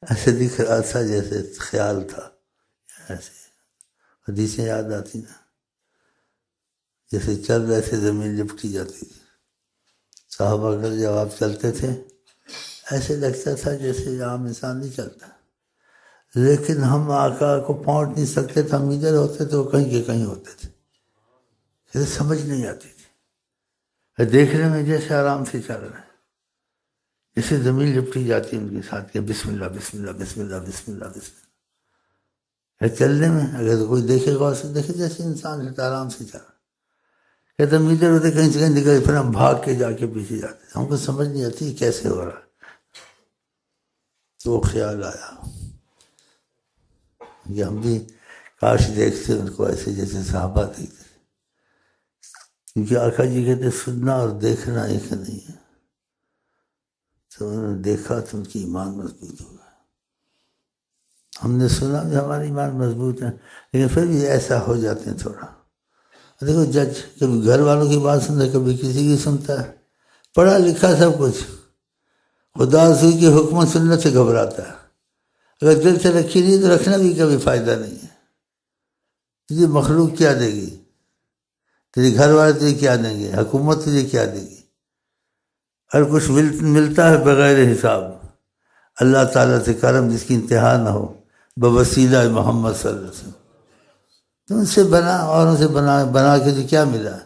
ایسے دکھ رہا تھا جیسے خیال تھا، ایسے حدیثیں یاد آتی نا، جیسے چل رہے تھے زمین لپٹی جاتی تھی. صحابہ اگر جب آپ چلتے تھے ایسے لگتا تھا جیسے عام انسان نہیں چلتا، لیکن ہم آقا کو پہنچ نہیں سکتے تھے. ہم ادھر ہوتے تو وہ کہیں کے کہیں ہوتے تھے. پھر سمجھ نہیں آتی تھی، دیکھنے میں جیسے آرام سے چل رہے ہیں، جیسے زمین لپٹی جاتی ہے ان کے ساتھ کہ بسم اللہ بسم اللہ بسم اللہ بسم اللہ بسم اللہ. چلنے میں اگر کوئی دیکھے غور سے دیکھے جیسے انسان ہے آرام سے چل رہا. کہتے ہم ادھر ہوتے کہیں سے کہیں نکلے، پھر ہم بھاگ کے جا کے پیچھے جاتے. ہم کو سمجھ نہیں آتی کیسے ہو رہا ہے. تو وہ خیال آیا کہ ہم بھی کاش دیکھتے ان کو ایسے جیسے صحابہ دیکھتے، کیونکہ آقا جی کہتے سننا اور دیکھنا ایک نہیں ہے. تو انہوں نے دیکھا تو ان کی ایمان مضبوط ہو گیا. ہم نے سنا بھی ہمارا ایمان مضبوط ہے، لیکن پھر بھی ایسا ہو جاتے ہیں تھوڑا. دیکھو جج کبھی گھر والوں کی بات سنتا ہے، کبھی کسی کی سنتا ہے، پڑھا لکھا سب کچھ، خدا رسول کی حکمت سننے سے گھبراتا ہے. اگر دل سے رکھی نہیں تو رکھنا بھی کبھی فائدہ نہیں ہے. تجھے مخلوق کیا دے گی، تیرے گھر والے تجھے کیا دیں گے، حکومت تجھے کیا دے گی. ہر کچھ ملتا ہے بغیر حساب. اللہ تعالیٰ سے کرم جس کی انتہا نہ ہو، بوسیلہ محمد صلی اللہ علیہ وسلم. تو ان سے بنا، اوروں سے بنا کے تو کیا ملا؟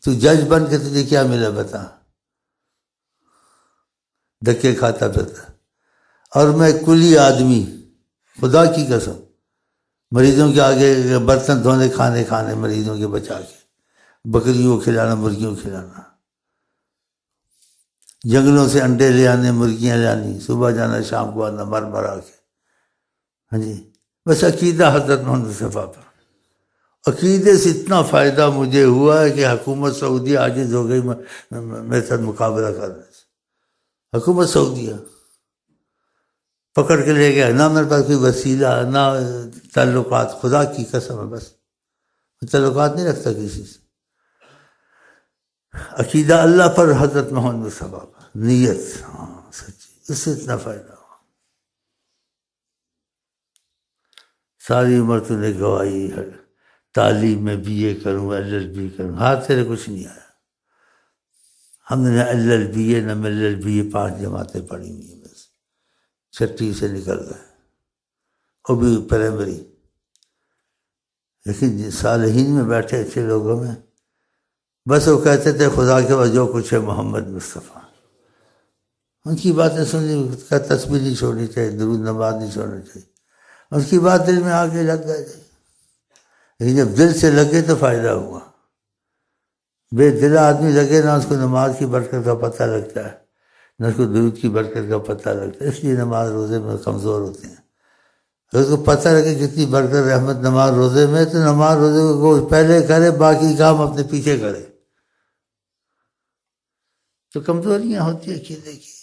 تو جج بن کے تجھے کیا ملا بتا؟ دھکے کھاتا پھرتا. اور میں کلی آدمی، خدا کی قسم، مریضوں کے آگے برتن دھونے، کھانے مریضوں کے بچا کے، بکریوں کو کھلانا، مرغیوں کو کھلانا، جنگلوں سے انڈے لے آنے، مرغیاں لے آنی، صبح جانا شام کو آنا، مرا کے. ہاں جی، بس عقیدہ حضرت محمد مصطفیٰ پر. عقیدے سے اتنا فائدہ مجھے ہوا ہے کہ حکومت سعودیہ عاجز ہو گئی میرے ساتھ مقابلہ کرنے سے. حکومت سعودیہ پکڑ کے لے گیا، نہ میرے پاس کوئی وسیلہ، نہ تعلقات. خدا کی قسم ہے، بس تعلقات نہیں رکھتا کسی سے. عقیدہ اللہ پر، حضرت محمد مصطفیٰ پر، نیت ہاں سچی، اس سے اتنا فائدہ ہوا. ساری عمر تو نے گواہی ہے، تعلیم میں BA کروں، LLB کروں، ہاتھ تیرے کچھ نہیں آیا. ہم نے نہ LLBA نہ MLLBA 5 جماعتیں پڑھی ہوئی ہیں، بس 6 سے نکل گئے، وہ بھی پرائمری. لیکن صالحین میں بیٹھے اچھے لوگوں میں، بس وہ کہتے تھے خدا کے بعد جو کچھ ہے محمد مصطفیٰ. ان کی باتیں سننی، کا تسبیح نہیں چھوڑنی چاہیے، درود نماز نہیں چھوڑنی چاہیے. ان کی بات دل میں آگے لگ گئے، لیکن جب دل سے لگے تو فائدہ ہوا. بے دل آدمی لگے نہ اس کو نماز کی برکت کا پتہ لگتا ہے، نہ اس کو درود کی برکت کا پتہ لگتا ہے. اس لیے نماز روزے میں کمزور ہوتے ہیں. اگر اس کو پتہ لگے کتنی برکت رحمت نماز روزے میں، تو نماز روزے کو پہلے کرے، باقی کام اپنے پیچھے کرے. تو کمزوریاں ہوتی ہیں عقیدے کی.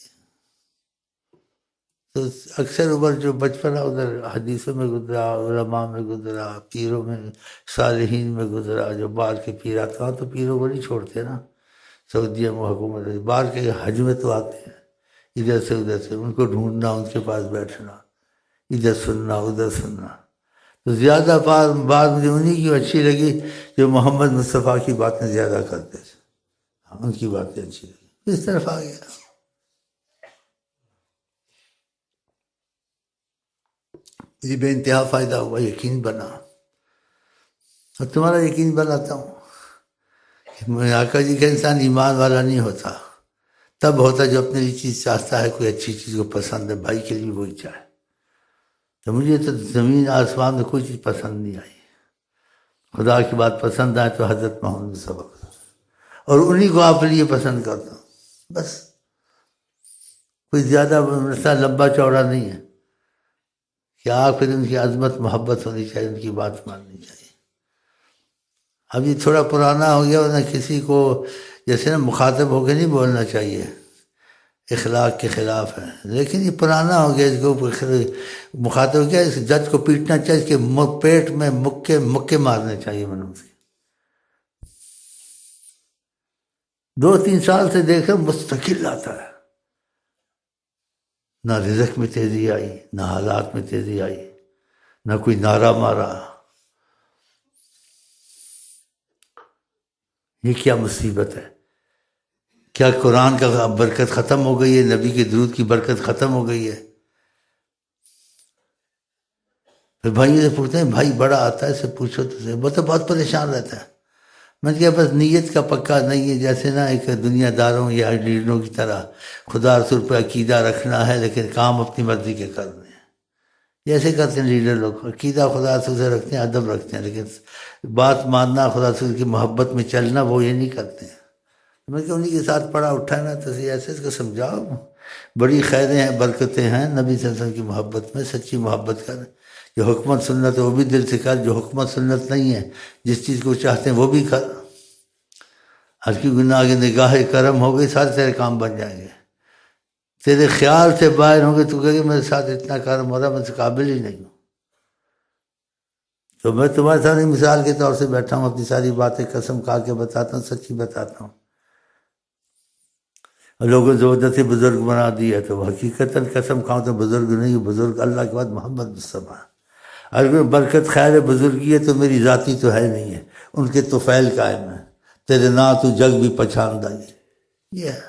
تو اکثر عمر جو بچپنا ادھر حدیثوں میں گزرا، علماء میں گزرا، پیروں میں، صالحین میں گزرا. جو باہر کے پیر آتے ہیں تو پیروں کو نہیں چھوڑتے نا، سعودیہ میں حکومت ہے، باہر کے حج میں تو آتے ہیں ادھر سے ادھر سے، ان کو ڈھونڈنا، ان کے پاس بیٹھنا، ادھر سننا ادھر سننا. تو زیادہ بات مجھے انہی کی اچھی لگی جو محمد مصطفیٰ کی باتیں زیادہ کرتے تھے. ان کی باتیں اچھی لگی، اس طرف آ گیا. یہ بے انتہا فائدہ ہوا، یقین بنا. اور تمہارا یقین بناتا ہوں، آقا جی کا انسان ایمان والا نہیں ہوتا، تب ہوتا جو اپنے لیے چیز چاہتا ہے، کوئی اچھی چیز کو پسند ہے، بھائی کے لیے وہی چاہے. تو مجھے تو زمین آسمان میں کوئی چیز پسند نہیں آئی. خدا کی بات پسند آئے تو حضرت محمد صلی اللہ علیہ وسلم، اور انہی کو آپ لیے پسند کرتا ہوں. بس کوئی زیادہ رستہ لمبا چوڑا نہیں ہے کہ آپ پھر ان کی عظمت محبت ہونی چاہیے، ان کی بات ماننی چاہیے. اب یہ تھوڑا پرانا ہو گیا، ورنہ کسی کو جیسے نا مخاطب ہو کے نہیں بولنا چاہیے، اخلاق کے خلاف ہے. لیکن یہ پرانا ہو گیا، اس کو مخاطب کیا، اس جج کو پیٹنا چاہیے، اس کے پیٹ میں مکے مارنے چاہیے. منوج 2-3 سال سے دیکھیں مستقل آتا ہے، نہ رزق میں تیزی آئی، نہ حالات میں تیزی آئی، نہ کوئی نعرہ مارا۔ یہ کیا مصیبت ہے؟ کیا قرآن کا برکت ختم ہو گئی ہے؟ نبی کے درود کی برکت ختم ہو گئی ہے؟ پھر بھائی سے پوچھتے ہیں، بھائی بڑا آتا ہے، اسے پوچھو تو وہ تو بہت پریشان رہتا ہے۔ میں نے کہا بس نیت کا پکا نہیں ہے، جیسے نا ایک دنیا داروں یا لیڈروں کی طرح خدا رسول پہ عقیدہ رکھنا ہے لیکن کام اپنی مرضی کے کرنے ہیں، جیسے کرتے ہیں لیڈر لوگ، عقیدہ خدا رسول سے رکھتے ہیں، ادب رکھتے ہیں، لیکن بات ماننا، خدا رسول کی محبت میں چلنا، وہ یہ نہیں کرتے ہیں۔ میں کہ انہی کے ساتھ پڑا اٹھا نا، تو ایسے اس کو سمجھاؤ، بڑی خیریں ہیں، برکتیں ہیں نبی صلی اللہ علیہ وسلم کی محبت میں، سچی محبت کر۔ جو حکمت سنت ہے وہ بھی دل سے کر، جو حکمت سنت نہیں ہے، جس چیز کو چاہتے ہیں وہ بھی کر۔ آج کی گناہ کی نگاہ کرم ہو گئی، سارے تیرے کام بن جائیں گے، تیرے خیال سے باہر ہوں گے، تو کہے کہ میرے ساتھ اتنا کرم ہو رہا ہے، میں سے قابل ہی نہیں ہوں۔ تو میں تمہارے ساتھ مثال کے طور سے بیٹھا ہوں، اپنی ساری باتیں قسم کھا کے بتاتا ہوں، سچی بتاتا ہوں۔ لوگوں نے زبردستی بزرگ بنا دیا، تو حقیقتاً قسم کھاؤں تو بزرگ نہیں، بزرگ اللہ کے بعد محمد مصطفیٰ۔ اگر برکت خیر بزرگی ہے تو میری ذاتی تو ہے نہیں ہے، ان کے طفیل قائم ہے، تیرے نا تو جگ بھی پہچاندہ یہ ہے۔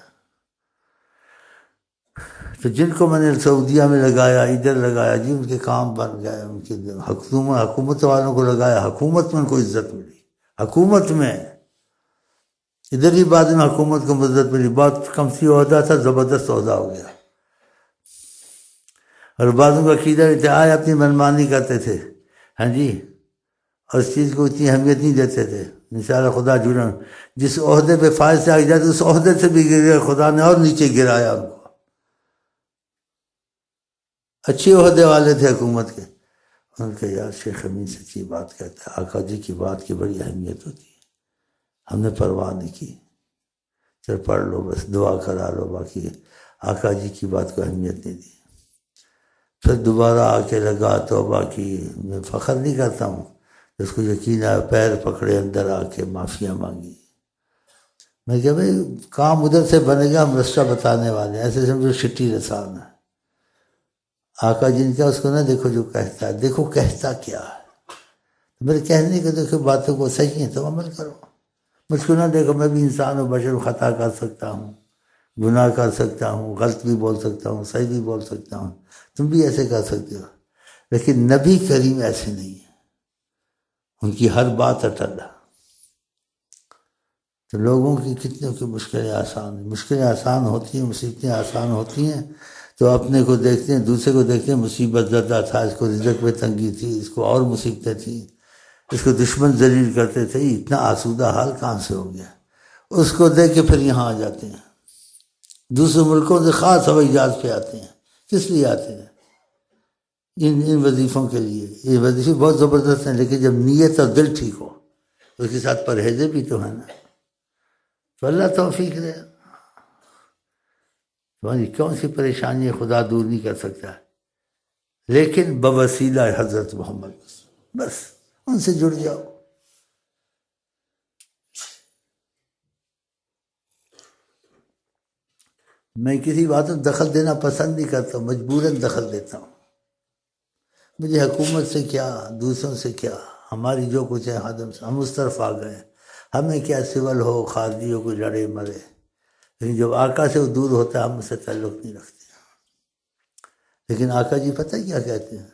تو جن کو میں نے سعودیہ میں لگایا، ادھر لگایا، جی ان کے کام بن گئے، ان کے حکومت والوں کو لگایا، حکومت میں ان کو عزت ملی، حکومت میں ادھر ہی بعد میں حکومت کو عزت ملی، بہت کم سی عہدہ تھا، زبردست عہدہ ہو گیا۔ اور بعضوں کا عقیدہ بھی تھا، آئے اپنی منمانی کرتے تھے، ہاں جی، اور اس چیز کو اتنی اہمیت نہیں دیتے تھے۔ انشاءاللہ خدا جڑا، جس عہدے پہ فائز سے آ جاتے اس عہدے سے بھی گر گئے، خدا نے اور نیچے گرایا ان کو۔ اچھے عہدے والے تھے حکومت کے، ان کے یار شیخ امین سچی بات کہتا ہے، آقا جی کی بات کی بڑی اہمیت ہوتی ہے، ہم نے پرواہ نہیں کی، چل پڑھ لو بس، دعا کرا لو، باقی آقا جی کی بات کو اہمیت نہیں دی۔ پھر دوبارہ آ کے لگا، توبہ کی، میں فخر نہیں کرتا ہوں، اس کو یقین آیا، پیر پکڑے، اندر آ کے معافیاں مانگی۔ میں کہا بھائی کام ادھر سے بنے گا، ہم رستہ بتانے والے ہیں، ایسے سمجھو شٹی رسان ہے۔ آقا جن کا اس کو نہ دیکھو جو کہتا ہے، دیکھو کہتا کیا ہے، میرے کہنے کو دیکھو، باتوں کو صحیح ہیں تو عمل کرو، مجھ کو نہ دیکھو، میں بھی انسان ہوں، بشر، خطا کر سکتا ہوں، گناہ کر سکتا ہوں، غلط بھی بول سکتا ہوں، صحیح بھی بول سکتا ہوں، تم بھی ایسے کر سکتے ہو، لیکن نبی کریم ایسے نہیں ہے، ان کی ہر بات اٹل ہے۔ تو لوگوں کی کتنے کی مشکلیں آسان ہیں، مشکلیں آسان ہوتی ہیں، مصیبتیں آسان ہوتی ہیں، تو اپنے کو دیکھتے ہیں، دوسرے کو دیکھتے ہیں، مصیبت زدہ تھا، اس کو رزق میں تنگی تھی، اس کو اور مصیبتیں تھیں، اس کو دشمن ذلیل کرتے تھے، اتنا آسودہ حال کہاں سے ہو گیا، اس کو دیکھ کے پھر یہاں آ جاتے ہیں، دوسرے ملکوں سے خاص ہوائی جہاز پہ آتے ہیں۔ کس لیے آتے ہیں؟ ان وظیفوں کے لیے۔ یہ وظیفے بہت زبردست ہیں، لیکن جب نیت اور دل ٹھیک ہو، اس کے ساتھ پرہیزیں بھی تو ہیں نا، تو اللہ توفیق دے۔ تمہاری کون سی پریشانی ہے خدا دور نہیں کر سکتا، لیکن بوسیلہ حضرت محمد بس ان سے جڑ جاؤ۔ میں کسی بات میں دخل دینا پسند نہیں کرتا، مجبوراً دخل دیتا ہوں۔ مجھے حکومت سے کیا، دوسروں سے کیا، ہماری جو کچھ ہے ہم اس طرف آ گئے، ہمیں کیا سول ہو، خارجی ہو، کوئی لڑے مرے، لیکن جب آقا سے وہ دور ہوتا ہے ہم اس سے تعلق نہیں رکھتے۔ لیکن آقا جی پتہ کیا کہتے ہیں؟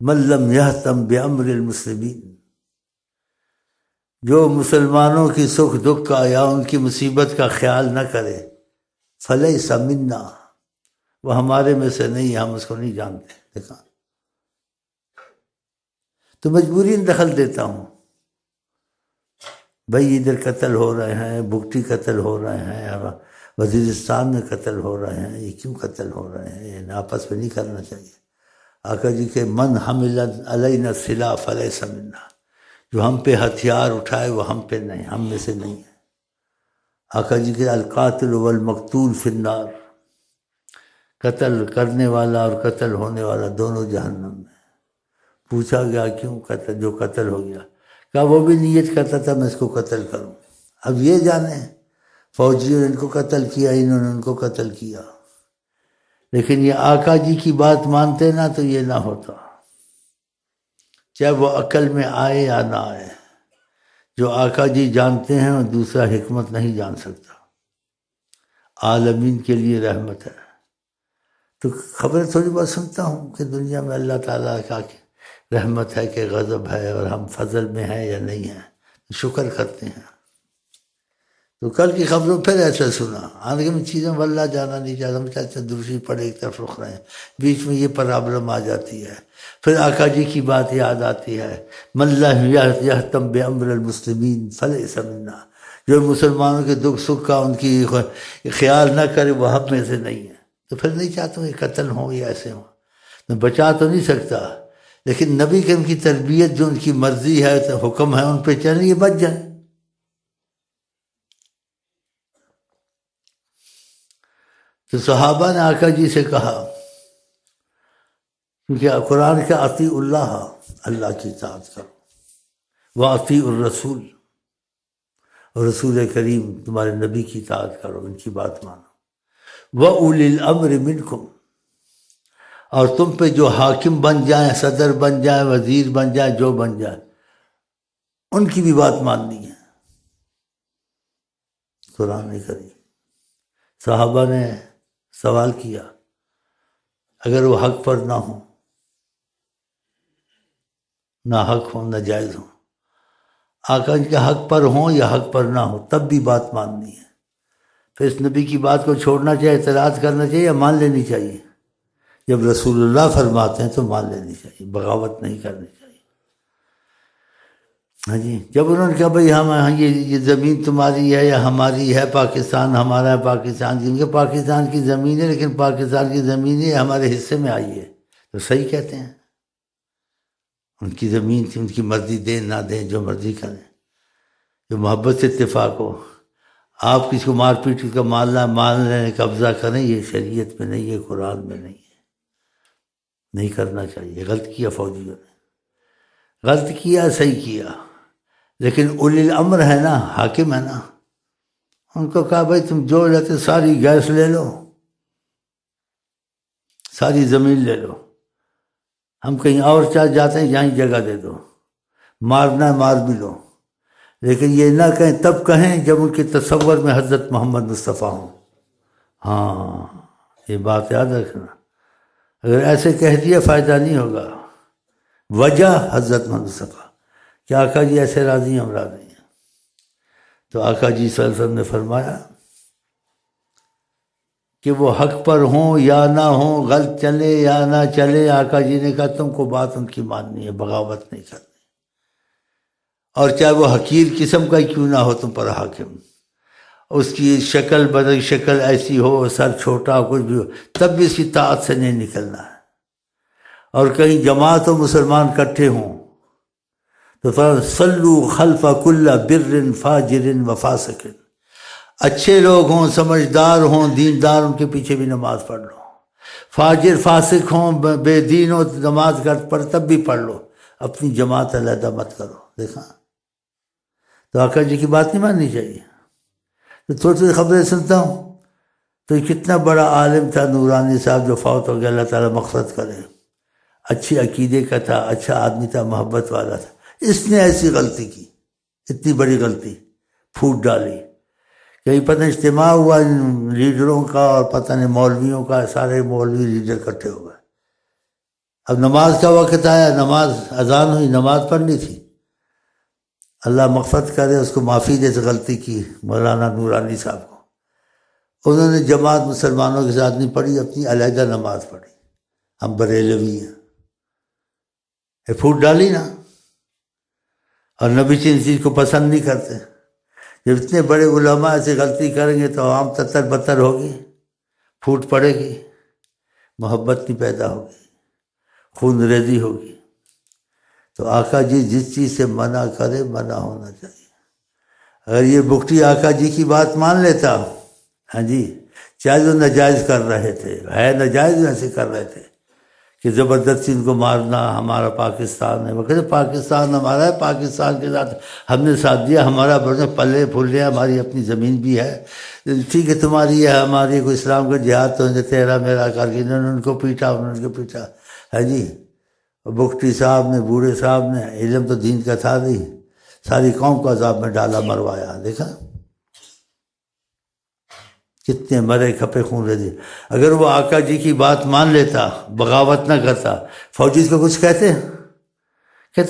من لم یہتم بامر المسلمین، جو مسلمانوں کی سکھ دکھ کا یا ان کی مصیبت کا خیال نہ کرے، فلیس منا، وہ ہمارے میں سے نہیں، ہم اس کو نہیں جانتے۔ دیکھا، تو مجبوری دخل دیتا ہوں، بھائی ادھر قتل ہو رہے ہیں، بگٹی قتل ہو رہے ہیں، وزیرستان میں قتل ہو رہے ہیں، یہ کیوں قتل ہو رہے ہیں؟ یہ آپس میں نہیں کرنا چاہیے۔ آقا جی کے من حمل علینا السلاح فلیس منا، جو ہم پہ ہتھیار اٹھائے وہ ہم پہ نہیں، ہم میں سے نہیں ہے۔ آقا جی کے القاتل والمقتول فی النار، قتل کرنے والا اور قتل ہونے والا دونوں جہنم میں۔ پوچھا گیا کیوں؟ قتل، جو قتل ہو گیا، کہا وہ بھی نیت کرتا تھا میں اس کو قتل کروں۔ اب یہ جانیں، فوجیوں نے ان کو قتل کیا، انہوں نے ان کو قتل کیا، لیکن یہ آقا جی کی بات مانتے نا تو یہ نہ ہوتا، چاہے وہ عقل میں آئے یا نہ آئے۔ جو آقا جی جانتے ہیں وہ دوسرا حکمت نہیں جان سکتا، عالمین کے لیے رحمت ہے۔ تو خبریں تھوڑی بہت سنتا ہوں کہ دنیا میں اللہ تعالیٰ کا رحمت ہے کہ غضب ہے، اور ہم فضل میں ہیں یا نہیں ہیں، شکر کرتے ہیں۔ تو کل کی خبروں پھر ایسا سنا، آگے میں چیزیں واللہ جانا نہیں چاہتا، ہم چاہتے ہیں دوسری پڑھے ایک طرف رخ رہے ہیں، بیچ میں یہ پرابلم آ جاتی ہے، پھر آقا جی کی بات یاد آتی ہے، من لا یہتم بامر المسلمین فلیس منا، جو مسلمانوں کے دکھ سکھ کا ان کی خیال نہ کرے وہ ہم میں سے نہیں ہے۔ تو پھر نہیں چاہتا ہوں یہ قتل ہوں یا ایسے ہوں، میں بچا تو نہیں سکتا، لیکن نبی کے ان کی تربیت جو ان کی مرضی ہے تو حکم ہے ان پہ چلیں، یہ بچ جائیں۔ تو صحابہ نے آقا جی سے کہا، کیونکہ قرآن کا اطیع اللہ، اللہ کی اطاعت کرو، واطیع الرسول، اور رسول کریم تمہارے نبی کی اطاعت کرو، ان کی بات مانو، وَأُولِي الْأَمْرِ مِنْكُمْ، اور تم پہ جو حاکم بن جائیں، صدر بن جائیں، وزیر بن جائیں، جو بن جائیں، ان کی بھی بات ماننی ہے۔ قرآن کریم صحابہ نے سوال کیا، اگر وہ حق پر نہ ہوں، نہ حق ہوں، نہ جائز ہوں، آقا ان کے حق پر ہوں یا حق پر نہ ہوں، تب بھی بات ماننی ہے۔ پھر اس نبی کی بات کو چھوڑنا چاہیے، اعتراض کرنا چاہیے یا مان لینی چاہیے؟ جب رسول اللہ فرماتے ہیں تو مان لینی چاہیے، بغاوت نہیں کرنی چاہیے۔ ہاں جی، جب انہوں نے کہا بھائی ہم یہ زمین تمہاری ہے یا ہماری ہے، پاکستان ہمارا ہے، پاکستان کی، ان کے پاکستان کی زمین ہے، لیکن پاکستان کی زمین ہے ہمارے حصے میں آئی ہے، تو صحیح کہتے ہیں، ان کی زمین تھی، ان کی مرضی دیں نہ دیں، جو مرضی کریں، جو محبت سے اتفاق ہو۔ آپ کسی کو مار پیٹ کا مال لیں، قبضہ کریں، یہ شریعت میں نہیں ہے، قرآن میں نہیں ہے، نہیں کرنا چاہیے۔ غلط کیا فوجیوں نے، غلط کیا، صحیح کیا، لیکن اولی الامر ہے نا، حاکم ہے نا، ان کو کہا بھائی تم جو لیتے ساری گیس لے لو، ساری زمین لے لو، ہم کہیں اور چاہ جاتے ہیں، یہیں جگہ دے دو، مارنا ہے مار بھی لو، لیکن یہ نہ کہیں، تب کہیں جب ان کے تصور میں حضرت محمد مصطفیٰ ہوں۔ ہاں، یہ بات یاد رکھنا، اگر ایسے کہہ دیا فائدہ نہیں ہوگا۔ وجہ حضرت محمد مصطفیٰ کہ آقا جی ایسے راضی ہیں، ہم راضی ہیں۔ تو آقا جی صلی اللہ علیہ وسلم نے فرمایا کہ وہ حق پر ہوں یا نہ ہوں، غلط چلے یا نہ چلے، آقا جی نے کہا تم کو بات ان کی ماننی ہے، بغاوت نہیں کرنی، اور چاہے وہ حقیر قسم کا ہی کیوں نہ ہو تم پر حاکم، اس کی شکل بدل شکل ایسی ہو، سر چھوٹا ہو، کچھ بھی ہو، تب بھی اس کی طاعت سے نہیں نکلنا ہے۔ اور کہیں جماعت و مسلمان اکٹھے ہوں تو صلو خلف کل بر فاجر و فاسق، اچھے لوگ ہوں، سمجھدار ہوں، دیندار، ان کے پیچھے بھی نماز پڑھ لو، فاجر فاسق ہوں، بے دین ہو، نماز پڑھ تب بھی پڑھ لو، اپنی جماعت علیحدہ مت کرو۔ دیکھا، تو آقا جی کی بات نہیں ماننی چاہیے۔ تو تھوڑی تھوڑی خبریں سنتا ہوں، تو یہ کتنا بڑا عالم تھا نورانی صاحب جو فوت ہو گیا، اللہ تعالیٰ مغفرت کرے، اچھی عقیدے کا تھا، اچھا آدمی تھا، محبت والا تھا، اس نے ایسی غلطی کی، اتنی بڑی غلطی پھوٹ ڈالی۔ کہیں پتہ اجتماع ہوا لیڈروں کا اور پتہ نہیں مولویوں کا، سارے مولوی لیڈر اکٹھے ہو گئے، اب نماز کا وقت آیا، نماز اذان ہوئی، نماز پڑھنی تھی، اللہ مغفرت کرے، اس کو معافی دے، غلطی کی مولانا نورانی صاحب کو، انہوں نے جماعت مسلمانوں کے ساتھ نہیں پڑھی، اپنی علیحدہ نماز پڑھی، ہم بریلوی ہیں، یہ پھوٹ ڈالی نا، اور نبی ان چیز کو پسند نہیں کرتے۔ جب اتنے بڑے علماء ایسی غلطی کریں گے تو عوام تتر بتر ہوگی، پھوٹ پڑے گی، محبت نہیں پیدا ہوگی، خون ریزی ہوگی۔ تو آقا جی جس چیز سے منع کرے، منع ہونا چاہیے۔ اگر یہ بکٹی آقا جی کی بات مان لیتا، ہاں جی، چاہے وہ ناجائز کر رہے تھے، ہے ناجائز ایسے کر رہے تھے کہ زبردستی ان کو مارنا ہمارا پاکستان ہے. وہ کہتے پاکستان ہمارا ہے، پاکستان کے ساتھ ہم نے ساتھ دیا، ہمارا بڑے پلے پھولے، ہماری اپنی زمین بھی ہے، ٹھیک ہے تمہاری ہے ہماری، کوئی اسلام کا جہاد تو تیرا میرا کر کے انہوں نے ان کو پیٹا، انہوں نے ان کو پیٹا ہے جی. بگٹی صاحب نے، بوڑھے صاحب نے، علم تو دین کا تھا نہیں، ساری قوم کو عذاب میں ڈالا، مروایا. دیکھا کتنے مرے کھپے خون رہ. اگر وہ آقا جی کی بات مان لیتا، بغاوت نہ کرتا، فوجی کو کچھ کہتے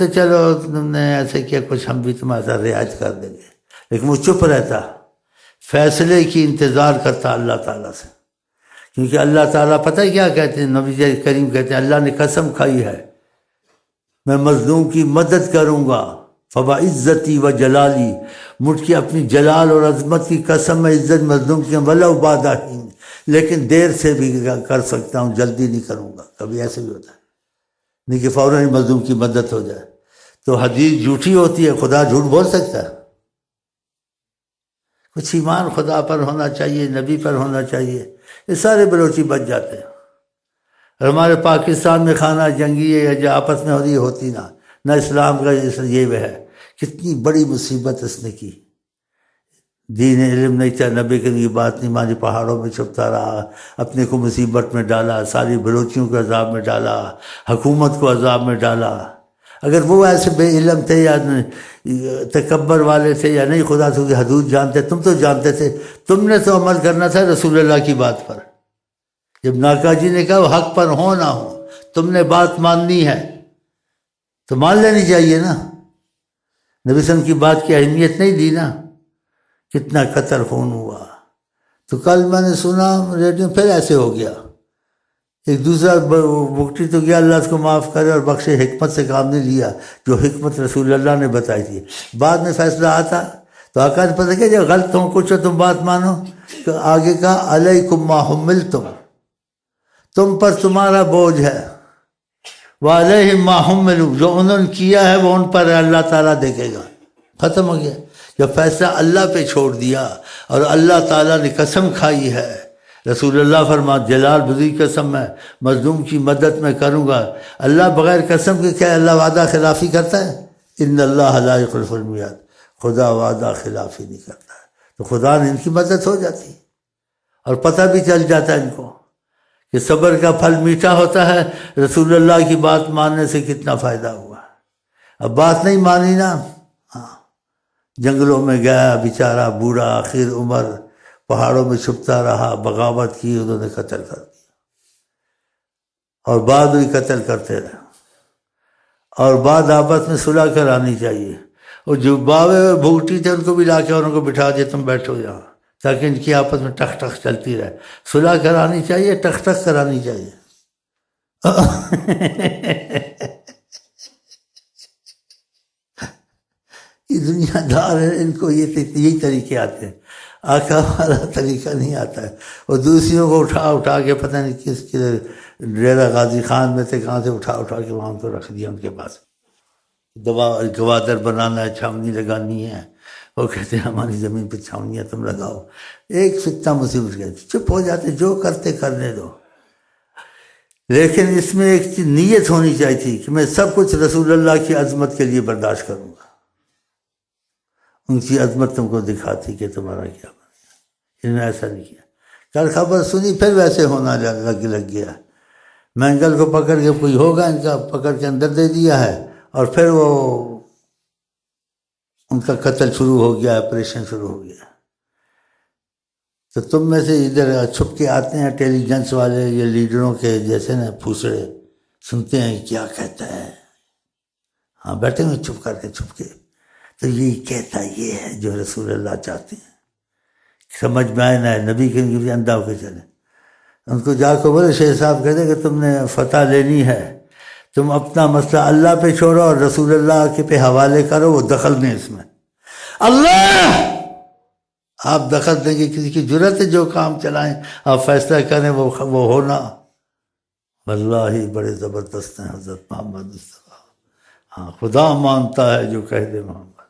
چلو تم نے ایسے کیا، کچھ ہم بھی تمہارے ساتھ رعایت کر دیں گے، لیکن وہ چپ رہتا، فیصلے کی انتظار کرتا اللہ تعالیٰ سے. کیونکہ اللہ تعالیٰ پتہ ہے کیا کہتے ہیں، نبی کریم کہتے ہیں اللہ نے قسم کھائی ہے میں مظلوم کی مدد کروں گا، فَبِعِزَّتِي وَجَلَالِي، مجھ کی اپنی جلال اور عظمت کی قسم میں عزت مظلوم کی وَلَوْ بَعْدَ حِينٍ، لیکن دیر سے بھی کر سکتا ہوں، جلدی نہیں کروں گا. کبھی ایسے بھی ہوتا ہے نہیں کہ فوراً مظلوم کی مدد ہو جائے. تو حدیث جھوٹی ہوتی ہے، خدا جھوٹ بول سکتا ہے؟ کچھ ایمان خدا پر ہونا چاہیے، نبی پر ہونا چاہیے، یہ سارے بلوچی بچ جاتے ہیں. اور ہمارے پاکستان میں خانہ جنگی ہے جو آپس میں ہوتی نہ اسلام کا یہ وہ ہے. کتنی بڑی مصیبت اس نے کی، دین علم نہیں تھا، نبی کی یہ بات نہیں مانی، پہاڑوں میں چھپتا رہا، اپنے کو مصیبت میں ڈالا، ساری بلوچیوں کو عذاب میں ڈالا، حکومت کو عذاب میں ڈالا. اگر وہ ایسے بے علم تھے یا تکبر والے تھے یا نہیں خدا کی حدود جانتے، تم تو جانتے تھے، تم نے تو عمل کرنا تھا رسول اللہ کی بات پر. جب ناکا جی نے کہا وہ حق پر ہو نہ ہو، تم نے بات ماننی ہے تو مان لینی چاہیے نا. نبی صلی اللہ علیہ وسلم کی بات کی اہمیت نہیں دی نا. کتنا قتل خون ہوا. تو کل میں نے سنا ریڈیو پھر ایسے ہو گیا، ایک دوسرا بگٹی تو گیا، اللہ اس کو معاف کرے اور بخشے، حکمت سے کام نہیں لیا جو حکمت رسول اللہ نے بتائی تھی. بعد میں فیصلہ آتا تو آقا نے پتہ کیا جب غلط ہو کچھ ہو تم بات مانو، تو آگے کہا علیکم ما حملتم، تم پر تمہارا بوجھ ہے، وعلیہم ما حملوا، جو انہوں نے کیا ہے وہ ان پر اللہ تعالیٰ دیکھے گا. ختم ہو گیا. جب فیصلہ اللہ پہ چھوڑ دیا اور اللہ تعالیٰ نے قسم کھائی ہے، رسول اللہ فرما جلال بزرگی قسم میں مظلوم کی مدد میں کروں گا. اللہ بغیر قسم کے کیا اللہ وعدہ خلافی کرتا ہے؟ ان اللہ لا یخلف المیعاد، خدا وعدہ خلافی نہیں کرتا ہے. تو خدا نے ان کی مدد ہو جاتی اور پتہ بھی چل جاتا ہے ان کو کہ صبر کا پھل میٹھا ہوتا ہے. رسول اللہ کی بات ماننے سے کتنا فائدہ ہوا. اب بات نہیں مانی نا، جنگلوں میں گیا بیچارہ بوڑھا آخر عمر، پہاڑوں میں چھپتا رہا، بغاوت کی، انہوں نے قتل کر دیا اور بعد بھی قتل کرتے رہے. اور بعد آپس میں صلح کرانی چاہیے. اور جو باوے بھگٹی تھے ان کو بھی لا کے ان کو بٹھا دیا تم بیٹھو یہاں، تاکہ ان کی آپس میں ٹخ ٹخ چلتی رہے. صلح کرانی چاہیے، ٹخ ٹخ کرانی چاہیے. یہ دنیا دار ہے، ان کو یہی طریقے آتے ہیں، آقا والا طریقہ نہیں آتا ہے. اور دوسریوں کو اٹھا کے پتہ نہیں کس کے ڈیرہ غازی خان میں تھے کہاں سے اٹھا کے وہاں کو رکھ دیا ان کے پاس. گوادر بنانا ہے، چھاونی لگانی ہے، وہ کہتے ہیں ہماری زمین پہ چھاونیاں تم لگاؤ. ایک فتنہ مصیبت گئے، چپ ہو جاتے، جو کرتے کرنے دو. لیکن اس میں ایک نیت ہونی چاہیے تھی کہ میں سب کچھ رسول اللہ کی عظمت کے لیے برداشت کروں گا. ان کی عظمت تم کو دکھاتی کہ تمہارا کیا بنے. انہوں نے ایسا نہیں کیا. کل خبر سنی پھر ویسے ہونا لگ گیا. مینگل کو پکڑ کے کوئی ہوگا ان کا پکڑ کے اندر دے دیا ہے، اور پھر وہ ان کا قتل شروع ہو گیا، آپریشن شروع ہو گیا. تو تم میں سے ادھر چھپ کے آتے ہیں انٹیلیجنس والے، یہ لیڈروں کے جیسے نا پھوسڑے، سنتے ہیں کیا کہتا ہے. ہاں بیٹھے ہوئے چھپ کر کے چھپ کے، تو یہ کہتا یہ ہے جو رسول اللہ چاہتے ہیں. سمجھ میں آئے نہ نبی کے بھی اندھا ہو کے چلے. ان کو جا کے بولے شیخ صاحب کہتے کہ تم نے فتح لینی ہے، تم اپنا مسئلہ اللہ پہ چھوڑو اور رسول اللہ کے پہ حوالے کرو، وہ دخل نہیں اس میں. اللہ آپ دخل دیں گے، کسی کی جرت ہے جو کام چلائیں آپ فیصلہ کریں وہ ہونا. واللہ بڑے زبردست ہیں حضرت محمد مصطفیٰ. ہاں خدا مانتا ہے جو کہہ دے محمد.